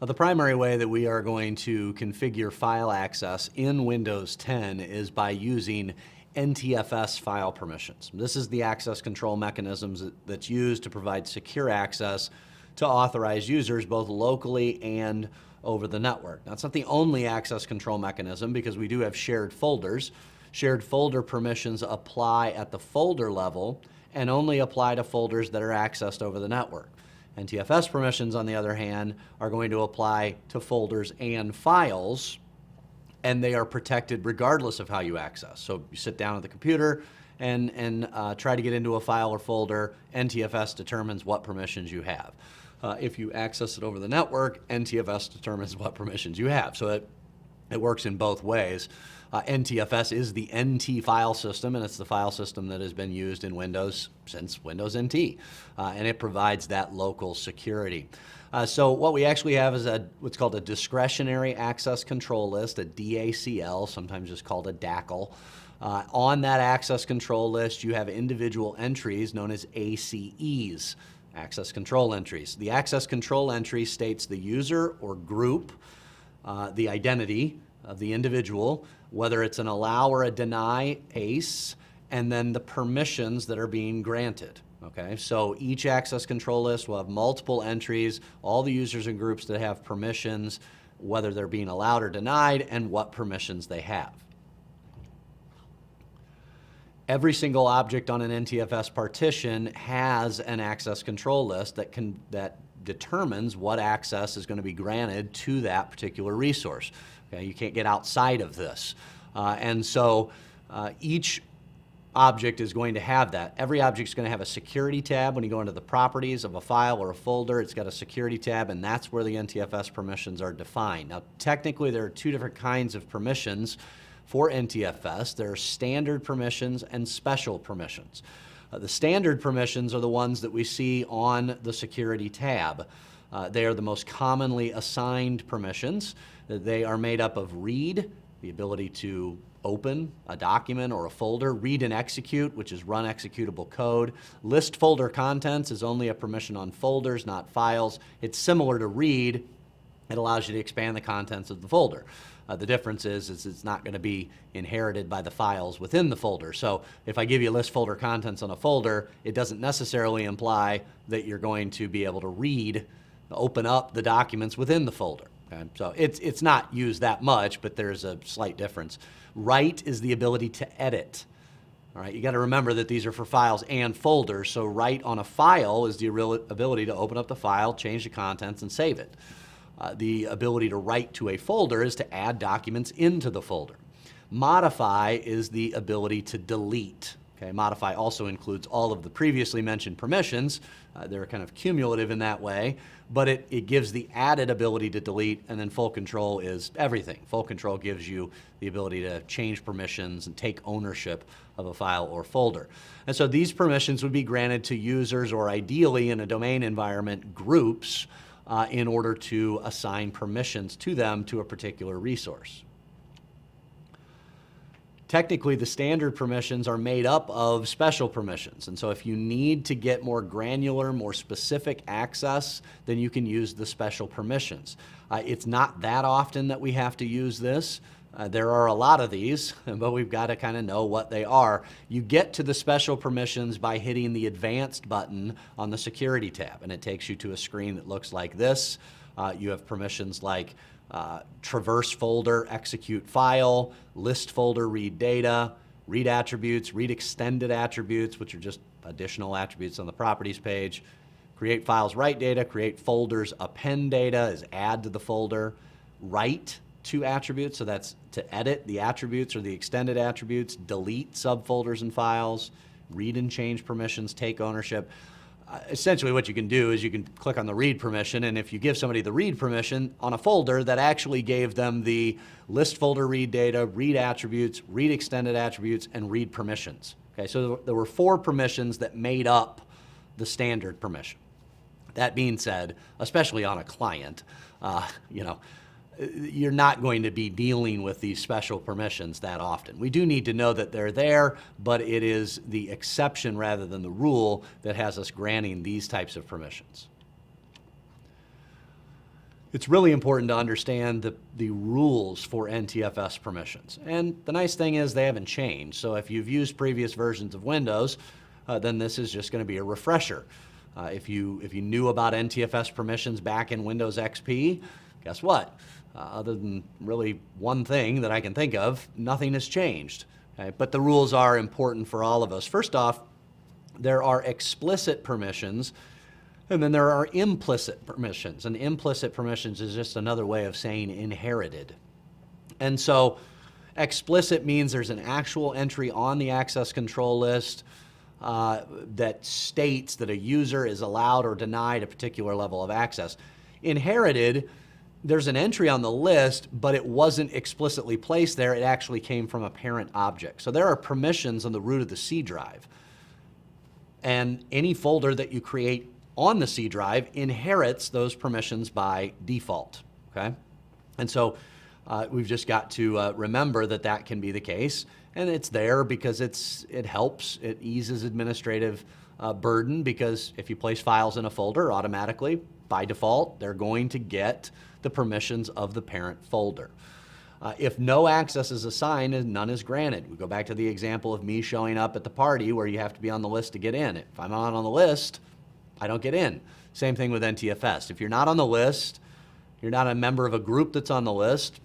The primary way that we are going to configure file access in Windows 10 is by using NTFS file permissions. This is the access control mechanisms that's used to provide secure access to authorized users both locally and over the network. Now, it's not the only access control mechanism because we do have shared folders. Shared folder permissions apply at the folder level and only apply to folders that are accessed over the network. NTFS permissions, on the other hand, are going to apply to folders and files, and they are protected regardless of how you access. So you sit down at the computer and try to get into a file or folder, NTFS determines what permissions you have. If you access it over the network, NTFS determines what permissions you have. So it works in both ways. NTFS is the NT file system, and it's the file system that has been used in Windows since Windows NT, and it provides that local security. So what we actually have is what's called a discretionary access control list, a DACL, sometimes just called a DACL. On that access control list, you have individual entries known as ACEs, access control entries. The access control entry states the user or group, the identity of the individual, whether it's an allow or a deny ACE, and then the permissions that are being granted. Okay, so each access control list will have multiple entries, all the users and groups that have permissions, whether they're being allowed or denied, and what permissions they have. Every single object on an NTFS partition has an access control list that determines what access is going to be granted to that particular resource. Okay, you can't get outside of this. And so each object is going to have that. Every object is going to have a security tab. When you go into the properties of a file or a folder, it's got a security tab, and that's where the NTFS permissions are defined. Now, technically, there are two different kinds of permissions for NTFS. There are standard permissions and special permissions. The standard permissions are the ones that we see on the security tab. They are the most commonly assigned permissions. They are made up of read, the ability to open a document or a folder, read and execute, which is run executable code. List folder contents is only a permission on folders, not files. It's similar to read. It allows you to expand the contents of the folder. The difference is it's not going to be inherited by the files within the folder. So if I give you list folder contents on a folder, it doesn't necessarily imply that you're going to be able to read, open up the documents within the folder. Okay? So it's not used that much, but there's a slight difference. Write is the ability to edit. All right, you got to remember that these are for files and folders. So write on a file is the ability to open up the file, change the contents, and save it. The ability to write to a folder is to add documents into the folder. Modify is the ability to delete. Okay, modify also includes all of the previously mentioned permissions. They're kind of cumulative in that way, but it gives the added ability to delete, and then full control is everything. Full control gives you the ability to change permissions and take ownership of a file or folder. And so these permissions would be granted to users, or ideally in a domain environment, groups, in order to assign permissions to them to a particular resource. Technically, the standard permissions are made up of special permissions. And so if you need to get more granular, more specific access, then you can use the special permissions. It's not that often that we have to use this. There are a lot of these, but we've got to kind of know what they are. You get to the special permissions by hitting the Advanced button on the Security tab, and it takes you to a screen that looks like this. You have permissions like traverse folder, execute file, list folder, read data, read attributes, read extended attributes, which are just additional attributes on the properties page, create files, write data, create folders, append data is add to the folder, write to attributes, so that's to edit the attributes or the extended attributes, delete subfolders and files, read and change permissions, take ownership. Essentially what you can do is you can click on the read permission, and if you give somebody the read permission on a folder, that actually gave them the list folder read data, read attributes, read extended attributes, and read permissions. Okay, so there were 4 permissions that made up the standard permission. That being said, especially on a client, you're not going to be dealing with these special permissions that often. We do need to know that they're there, but it is the exception rather than the rule that has us granting these types of permissions. It's really important to understand the rules for NTFS permissions. And the nice thing is they haven't changed. So if you've used previous versions of Windows, then this is just going to be a refresher. If you knew about NTFS permissions back in Windows XP, guess what? Other than really one thing that I can think of, nothing has changed. Okay? But the rules are important for all of us. First off, there are explicit permissions, and then there are implicit permissions. And implicit permissions is just another way of saying inherited. And so explicit means there's an actual entry on the access control list that states that a user is allowed or denied a particular level of access. Inherited, there's an entry on the list, but it wasn't explicitly placed there. It actually came from a parent object. So there are permissions on the root of the C drive. And any folder that you create on the C drive inherits those permissions by default, okay? And so we've just got to remember that that can be the case, and it's there because it helps, it eases administrative burden, because if you place files in a folder, automatically, by default, they're going to get the permissions of the parent folder. If no access is assigned and none is granted, we go back to the example of me showing up at the party where you have to be on the list to get in. If I'm not on the list, I don't get in. Same thing with NTFS. If you're not on the list, you're not a member of a group that's on the list,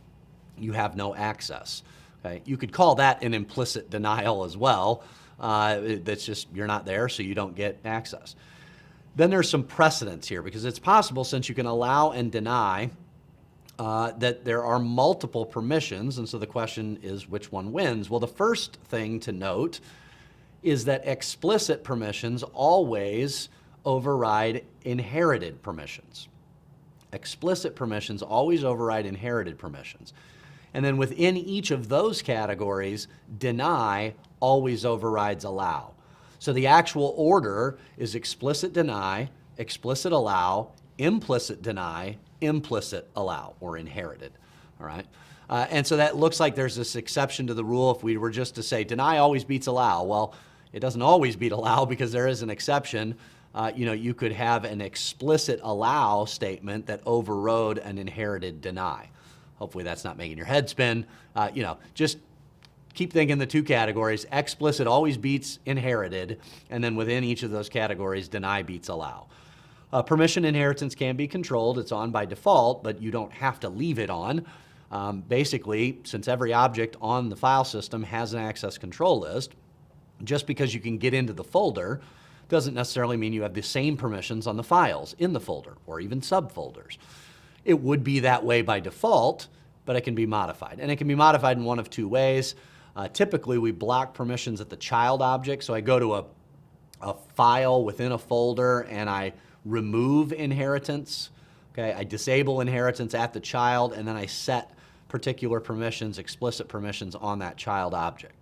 you have no access. Okay? You could call that an implicit denial as well. That's just you're not there, so you don't get access. Then there's some precedents here, because it's possible, since you can allow and deny, that there are multiple permissions, and so the question is which one wins? Well, the first thing to note is that explicit permissions always override inherited permissions. Explicit permissions always override inherited permissions. And then within each of those categories, deny always overrides allow. So the actual order is explicit deny, explicit allow, implicit deny, implicit allow, or inherited, all right? And so that looks like there's this exception to the rule if we were just to say deny always beats allow. Well, it doesn't always beat allow, because there is an exception. You could have an explicit allow statement that overrode an inherited deny. Hopefully that's not making your head spin. Just keep thinking the two categories. Explicit always beats inherited, and then within each of those categories, deny beats allow. Permission inheritance can be controlled. It's on by default, but you don't have to leave it on. Basically, since every object on the file system has an access control list, just because you can get into the folder doesn't necessarily mean you have the same permissions on the files in the folder or even subfolders. It would be that way by default, but it can be modified. And it can be modified in one of two ways. Typically, we block permissions at the child object. So I go to a file within a folder and I remove inheritance. Okay, I disable inheritance at the child, and then I set particular permissions, explicit permissions on that child object.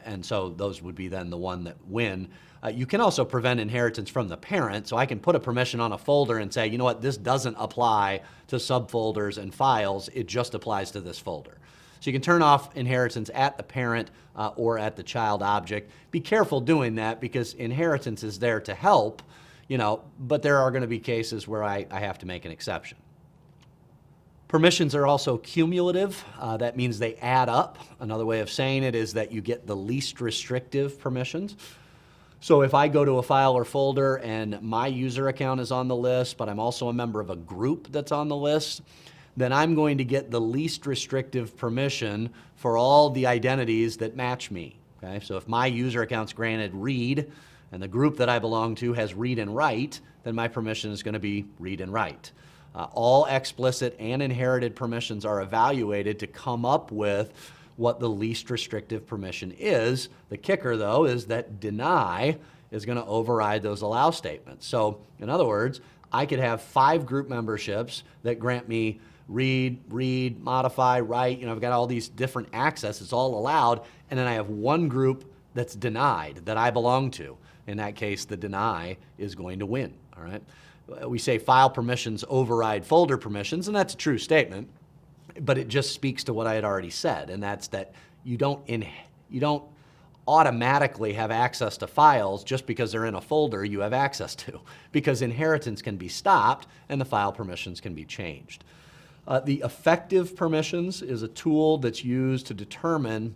And so those would be then the one that win. You can also prevent inheritance from the parent, so I can put a permission on a folder and say, you know what, this doesn't apply to subfolders and files, it just applies to this folder. So you can turn off inheritance at the parent or at the child object. Be careful doing that, because inheritance is there to help, but there are going to be cases where I have to make an exception. Permissions are also cumulative. That means they add up. Another way of saying it is that you get the least restrictive permissions. So if I go to a file or folder and my user account is on the list, but I'm also a member of a group that's on the list, then I'm going to get the least restrictive permission for all the identities that match me. Okay? So if my user account's granted read, and the group that I belong to has read and write, then my permission is going to be read and write. All explicit and inherited permissions are evaluated to come up with what the least restrictive permission is. The kicker, though, is that deny is going to override those allow statements. So, in other words, I could have 5 group memberships that grant me read, modify, write. I've got all these different access. It's all allowed. And then I have one group that's denied that I belong to. In that case, the deny is going to win, all right? We say file permissions override folder permissions, and that's a true statement, but it just speaks to what I had already said, and that's that you don't automatically have access to files just because they're in a folder you have access to, because inheritance can be stopped and the file permissions can be changed. The effective permissions is a tool that's used to determine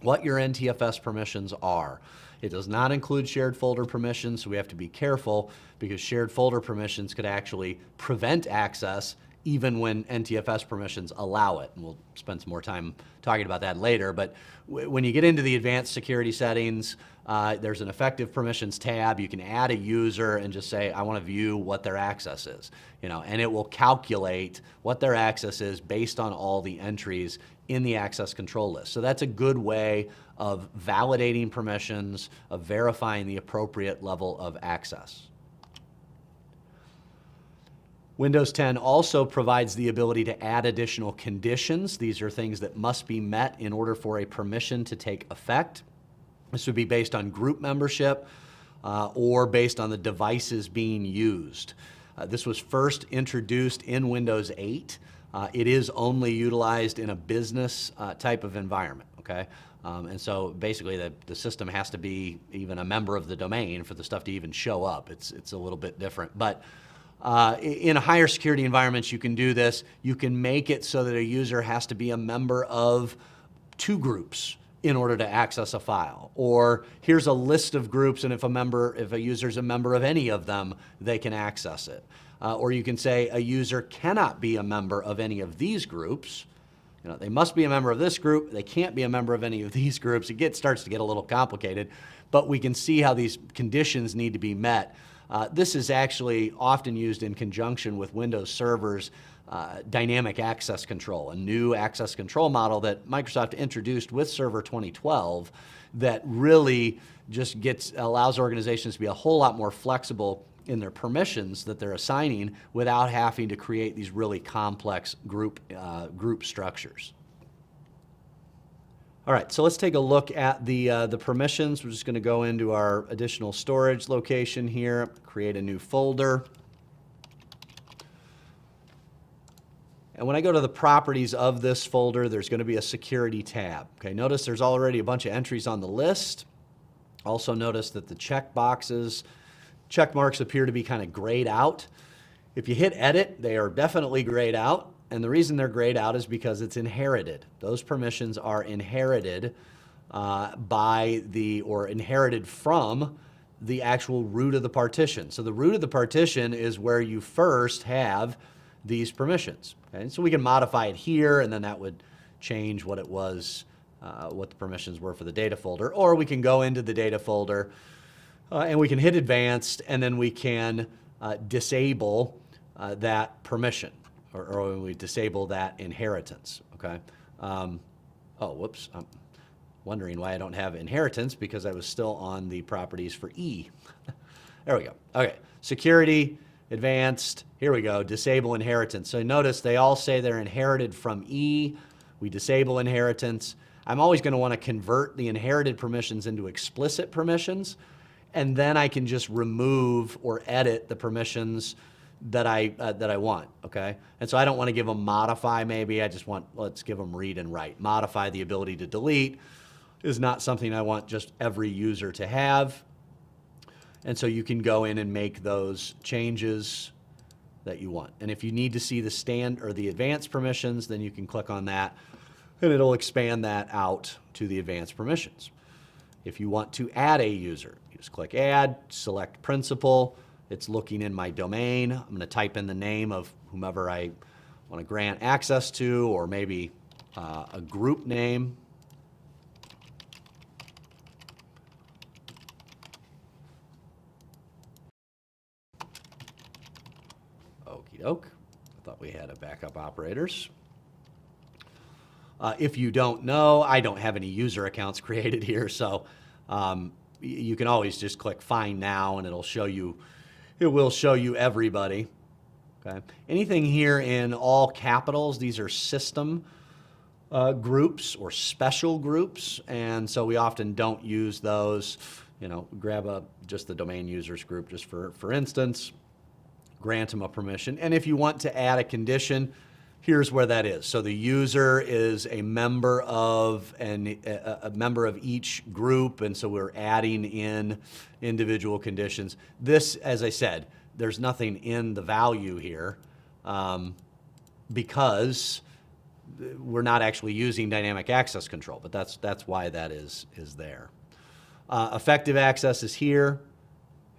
what your NTFS permissions are. It does not include shared folder permissions, so we have to be careful because shared folder permissions could actually prevent access even when NTFS permissions allow it. And we'll spend some more time talking about that later. But when you get into the advanced security settings, there's an effective permissions tab. You can add a user and just say, I want to view what their access is, and it will calculate what their access is based on all the entries in the access control list. So that's a good way of validating permissions, of verifying the appropriate level of access. Windows 10 also provides the ability to add additional conditions. These are things that must be met in order for a permission to take effect. This would be based on group membership or based on the devices being used. This was first introduced in Windows 8. It is only utilized in a business type of environment, okay? And so basically the system has to be even a member of the domain for the stuff to even show up. It's a little bit different. But in higher security environments, you can do this. You can make it so that a user has to be a member of 2 groups in order to access a file. Or here's a list of groups, and if a user's a member of any of them, they can access it. Or you can say a user cannot be a member of any of these groups. They must be a member of this group. They can't be a member of any of these groups. It starts to get a little complicated, but we can see how these conditions need to be met. This is actually often used in conjunction with Windows Server's dynamic access control, a new access control model that Microsoft introduced with Server 2012 that really just allows organizations to be a whole lot more flexible in their permissions that they're assigning without having to create these really complex group structures. All right, so let's take a look at the permissions. We're just going to go into our additional storage location here, create a new folder. And when I go to the properties of this folder, there's going to be a security tab. Okay, notice there's already a bunch of entries on the list. Also notice that the check marks appear to be kind of grayed out. If you hit edit, they are definitely grayed out. And the reason they're grayed out is because it's inherited. Those permissions are inherited inherited from the actual root of the partition. So the root of the partition is where you first have these permissions. Okay? So we can modify it here, and then that would change what it was, what the permissions were for the data folder. Or we can go into the data folder and we can hit advanced, and then we can disable that permission. Or we disable that inheritance, okay? Oh, whoops, I'm wondering why I don't have inheritance because I was still on the properties for E. There we go, okay. Security, advanced, here we go, disable inheritance. So notice they all say they're inherited from E. We disable inheritance. I'm always gonna wanna convert the inherited permissions into explicit permissions, and then I can just remove or edit the permissions that I want, okay? And so I don't want to give them modify maybe, I just want, let's give them read and write. Modify, the ability to delete, is not something I want just every user to have. And so you can go in and make those changes that you want. And if you need to see the advanced permissions, then you can click on that and it'll expand that out to the advanced permissions. If you want to add a user, you just click add, select principal. It's looking in my domain. I'm going to type in the name of whomever I want to grant access to, or maybe a group name. Okie doke. I thought we had a backup operators. If you don't know, I don't have any user accounts created here, so you can always just click Find Now, and it'll show you. It will show you everybody. Okay. Anything here in all capitals, these are system groups or special groups, and so we often don't use those. Grab just the domain users group just for instance, grant them a permission. And if you want to add a condition, here's where that is. So the user is a member of a member of each group, and so we're adding in individual conditions. This, as I said, there's nothing in the value here because we're not actually using dynamic access control, but that's why that is there. Effective access is here.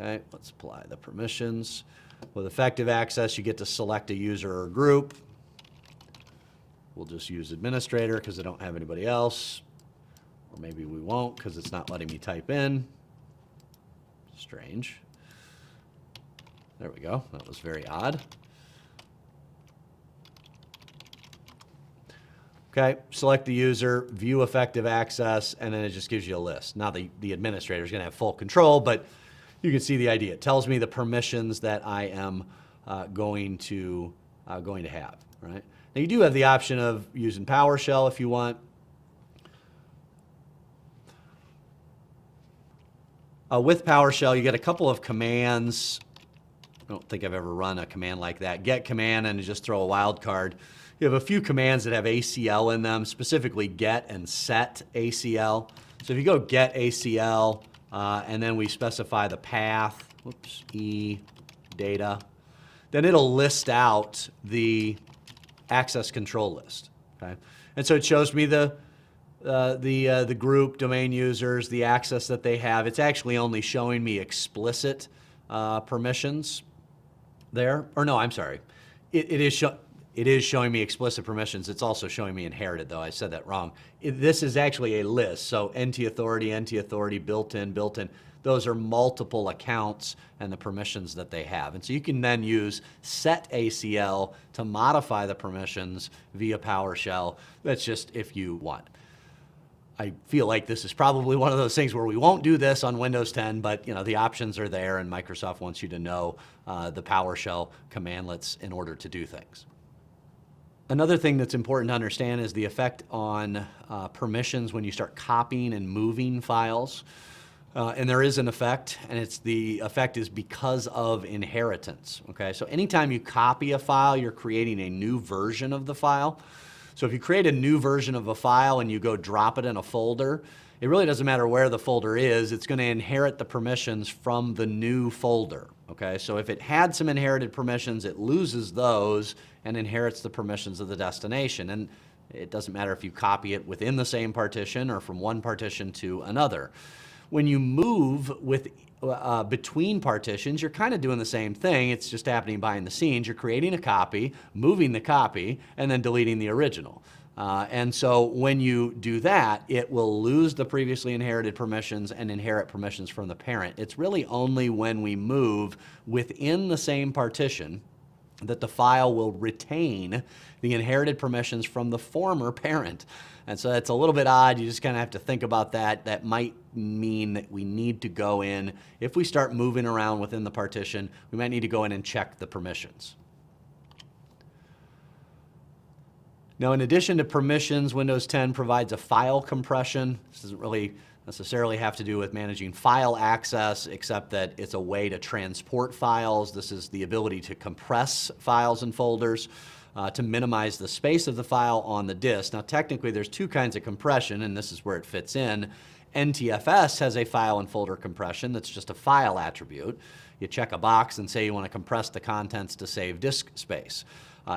Okay, let's apply the permissions. With effective access, you get to select a user or group. We'll just use administrator because I don't have anybody else. Or maybe we won't because it's not letting me type in. Strange. There we go. That was very odd. Okay, select the user, view effective access, and then it just gives you a list. Now the administrator is going to have full control, but you can see the idea. It tells me the permissions that I am going to have, right? Now you do have the option of using PowerShell if you want. With PowerShell, you get a couple of commands. I don't think I've ever run a command like that. Get command and just throw a wildcard. You have a few commands that have ACL in them, specifically get and set ACL. So if you go get ACL, and then we specify the path, whoops, E data, then it'll list out the access control list. Okay, and so it shows me the group, domain users, the access that they have. It's actually only showing me explicit permissions there. Or no, I'm sorry. It is showing me explicit permissions. It's also showing me inherited, though. I said that wrong. This is actually a list. So NT authority, built-in. Those are multiple accounts and the permissions that they have. And so you can then use set ACL to modify the permissions via PowerShell. That's just if you want. I feel like this is probably one of those things where we won't do this on Windows 10, but you know the options are there, and Microsoft wants you to know the PowerShell commandlets in order to do things. Another thing that's important to understand is the effect on permissions when you start copying and moving files. And there is an effect, and the effect is because of inheritance. Okay, so anytime you copy a file, you're creating a new version of the file. So if you create a new version of a file and you go drop it in a folder, it really doesn't matter where the folder is, it's going to inherit the permissions from the new folder. Okay, so if it had some inherited permissions, it loses those and inherits the permissions of the destination. And it doesn't matter if you copy it within the same partition or from one partition to another. When you move between partitions, you're kind of doing the same thing. It's just happening behind the scenes. You're creating a copy, moving the copy, and then deleting the original. And so when you do that, it will lose the previously inherited permissions and inherit permissions from the parent. It's really only when we move within the same partition that the file will retain the inherited permissions from the former parent. And so it's a little bit odd. You just kind of have to think about that. That might mean that we need to go in, if we start moving around within the partition, we might need to go in and check the permissions. Now, in addition to permissions, Windows 10 provides a file compression. This doesn't really necessarily have to do with managing file access, except that it's a way to transport files. This is the ability to compress files and folders to minimize the space of the file on the disk. Now, technically, there's two kinds of compression, and this is where it fits in. NTFS has a file and folder compression that's just a file attribute. You check a box and say you want to compress the contents to save disk space.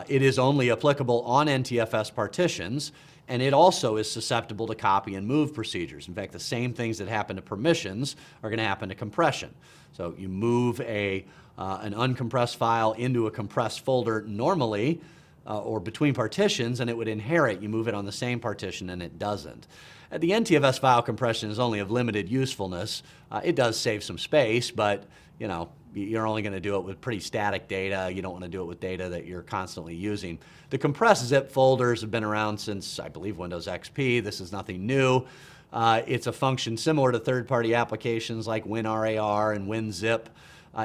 It is only applicable on NTFS partitions, and it also is susceptible to copy and move procedures. In fact, the same things that happen to permissions are going to happen to compression. So you move an uncompressed file into a compressed folder normally, or between partitions, and it would inherit. You move it on the same partition, and it doesn't. The NTFS file compression is only of limited usefulness. It does save some space, but you know, you're only going to do it with pretty static data. You don't want to do it with data that you're constantly using. The compressed zip folders have been around since, I believe, Windows XP. This is nothing new. It's a function similar to third-party applications like WinRAR and WinZip.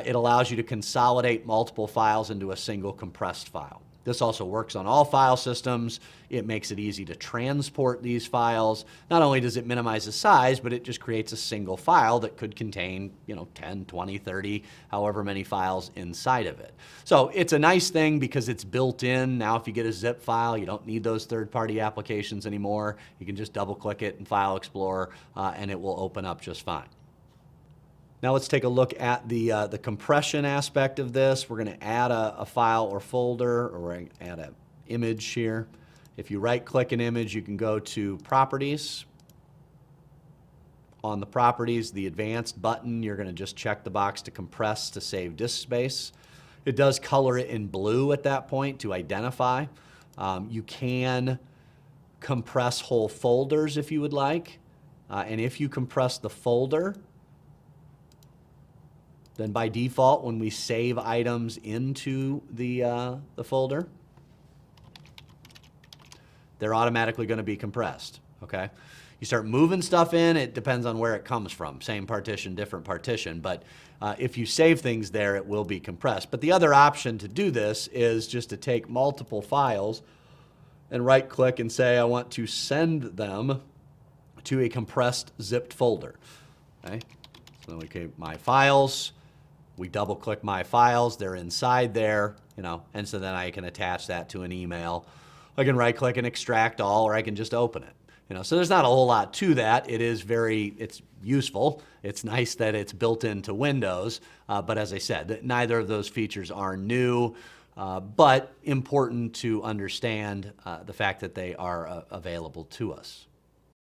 It allows you to consolidate multiple files into a single compressed file. This also works on all file systems. It makes it easy to transport these files. Not only does it minimize the size, but it just creates a single file that could contain, 10, 20, 30, however many files inside of it. So it's a nice thing because it's built in. Now if you get a zip file, you don't need those third-party applications anymore. You can just double-click it in File Explorer, and it will open up just fine. Now let's take a look at the compression aspect of this. We're going to add a file or folder, or we're going to add an image here. If you right-click an image, you can go to Properties. On the Properties, the Advanced button, you're going to just check the box to compress to save disk space. It does color it in blue at that point to identify. You can compress whole folders if you would like. And if you compress the folder, then by default, when we save items into the folder, they're automatically going to be compressed, okay? You start moving stuff in, it depends on where it comes from. Same partition, different partition, but if you save things there, it will be compressed. But the other option to do this is just to take multiple files and right-click and say, I want to send them to a compressed zipped folder, okay? So we keep my files. We double-click my files, they're inside there, and so then I can attach that to an email. I can right-click and extract all, or I can just open it. So there's not a whole lot to that. It's useful. It's nice that it's built into Windows, but as I said, neither of those features are new, but important to understand the fact that they are available to us.